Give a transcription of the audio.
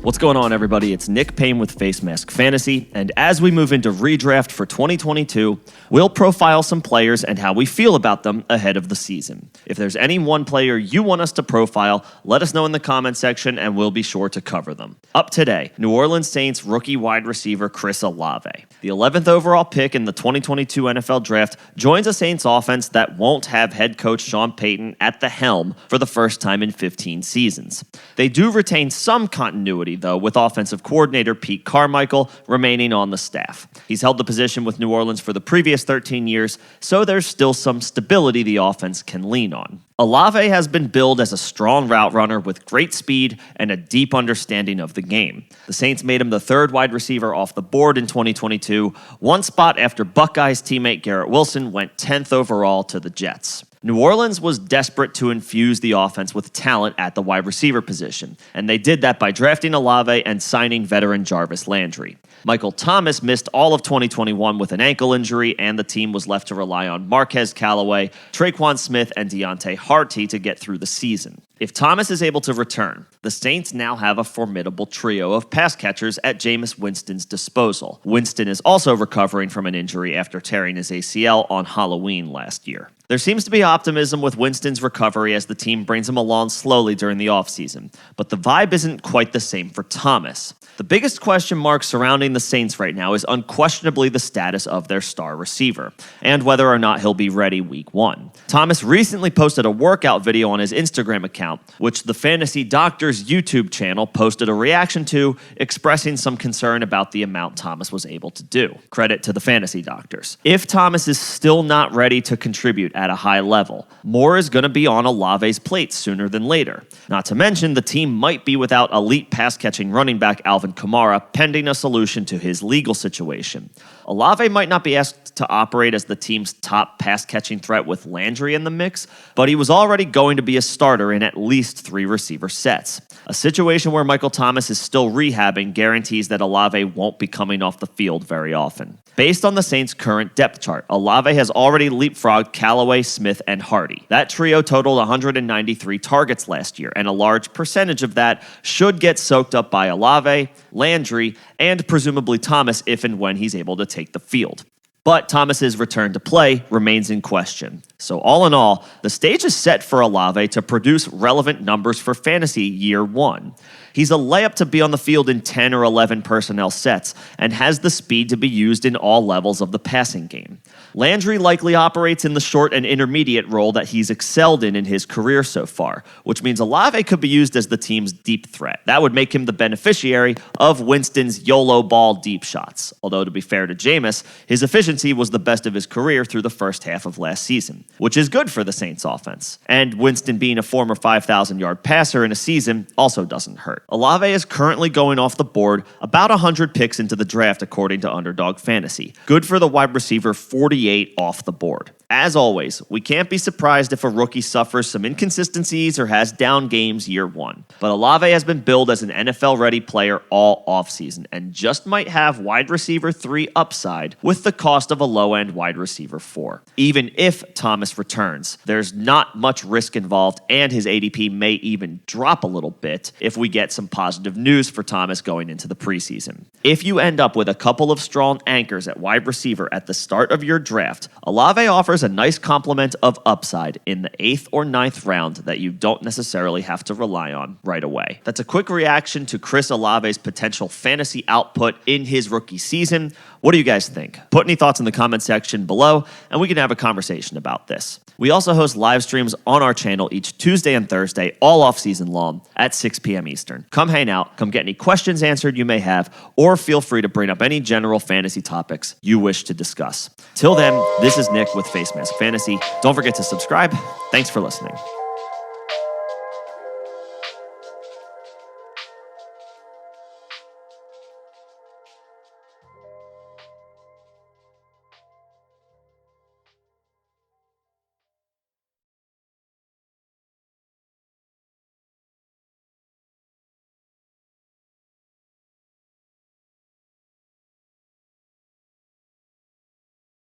What's going on, everybody? It's Nick Payne with Facemask Fantasy, and as we move into redraft for 2022, we'll profile some players and how we feel about them ahead of the season. If there's any one player you want us to profile, let us know in the comment section and we'll be sure to cover them. Up today, New Orleans Saints rookie wide receiver Chris Olave. The 11th overall pick in the 2022 NFL Draft joins a Saints offense that won't have head coach Sean Payton at the helm for the first time in 15 seasons. They do retain some continuity, though, with offensive coordinator Pete Carmichael remaining on the staff. He's held the position with New Orleans for the previous 13 years, so there's still some stability the offense can lean on. Olave has been billed as a strong route runner with great speed and a deep understanding of the game. The Saints made him the third wide receiver off the board in 2022, one spot after Buckeyes teammate Garrett Wilson went 10th overall to the Jets. New Orleans was desperate to infuse the offense with talent at the wide receiver position, and they did that by drafting Olave and signing veteran Jarvis Landry. Michael Thomas missed all of 2021 with an ankle injury, and the team was left to rely on Marquez Callaway, Tre'Quan Smith, and Deontay Harty to get through the season. If Thomas is able to return, the Saints now have a formidable trio of pass catchers at Jameis Winston's disposal. Winston is also recovering from an injury after tearing his ACL on Halloween last year. There seems to be optimism with Winston's recovery as the team brings him along slowly during the offseason, but the vibe isn't quite the same for Thomas. The biggest question mark surrounding the Saints right now is unquestionably the status of their star receiver, and whether or not he'll be ready week 1. Thomas recently posted a workout video on his Instagram account, which the Fantasy Doctors YouTube channel posted a reaction to, expressing some concern about the amount Thomas was able to do. Credit to the Fantasy Doctors. If Thomas is still not ready to contribute at a high level, more is going to be on Olave's plate sooner than later. Not to mention, the team might be without elite pass-catching running back Alvin Kamara, pending a solution to his legal situation. Olave might not be asked to operate as the team's top pass-catching threat with Landry in the mix, but he was already going to be a starter in at least 3 receiver sets. A situation where Michael Thomas is still rehabbing guarantees that Olave won't be coming off the field very often. Based on the Saints' current depth chart, Olave has already leapfrogged Callaway, Smith, and Harty. That trio totaled 193 targets last year, and a large percentage of that should get soaked up by Olave, Landry, and presumably Thomas if and when he's able to take the field. But Thomas's return to play remains in question. So all in all, the stage is set for Olave to produce relevant numbers for fantasy year 1. He's a layup to be on the field in 10 or 11 personnel sets and has the speed to be used in all levels of the passing game. Landry likely operates in the short and intermediate role that he's excelled in his career so far, which means Olave could be used as the team's deep threat. That would make him the beneficiary of Winston's YOLO ball deep shots. Although, to be fair to Jameis, his efficiency was the best of his career through the first half of last season, which is good for the Saints offense. And Winston being a former 5,000-yard passer in a season also doesn't hurt. Olave is currently going off the board about 100 picks into the draft according to Underdog Fantasy. Good for the wide receiver 48 off the board. As always, we can't be surprised if a rookie suffers some inconsistencies or has down games year 1. But Olave has been billed as an NFL-ready player all offseason and just might have wide receiver 3 upside with the cost of a low-end wide receiver 4. Even if Thomas returns, there's not much risk involved, and his ADP may even drop a little bit if we get some positive news for Thomas going into the preseason. If you end up with a couple of strong anchors at wide receiver at the start of your draft, Olave offers a nice complement of upside in the 8th or 9th round that you don't necessarily have to rely on right away. That's a quick reaction to Chris Olave's potential fantasy output in his rookie season. What do you guys think? Put any thoughts in the comment section below, and we can have a conversation about this. We also host live streams on our channel each Tuesday and Thursday, all off-season long, at 6 p.m. Eastern. Come hang out, come get any questions answered you may have, or feel free to bring up any general fantasy topics you wish to discuss. Till then, this is Nick with Facemask Fantasy. Don't forget to subscribe. Thanks for listening.